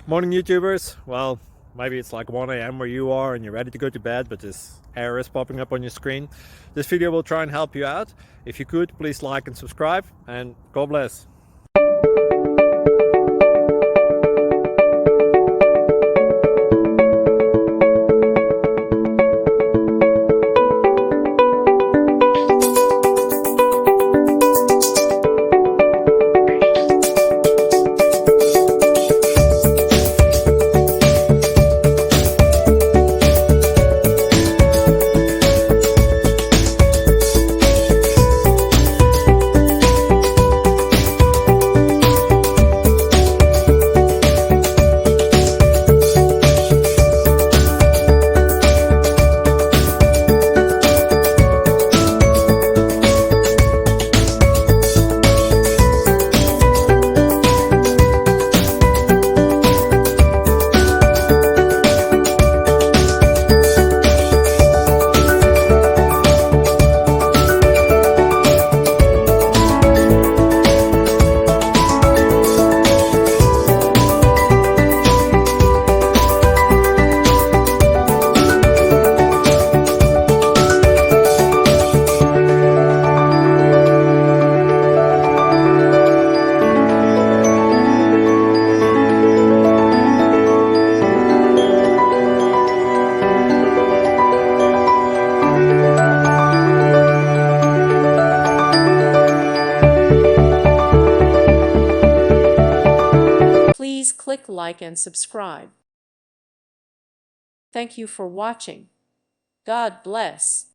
Morning YouTubers. Well, maybe it's like 1 a.m. where you are and you're ready to go to bed, but this error is popping up on your screen. This video will try and help you out. If you could, please like and subscribe, and God bless. Please click like and subscribe. Thank you for watching. God bless.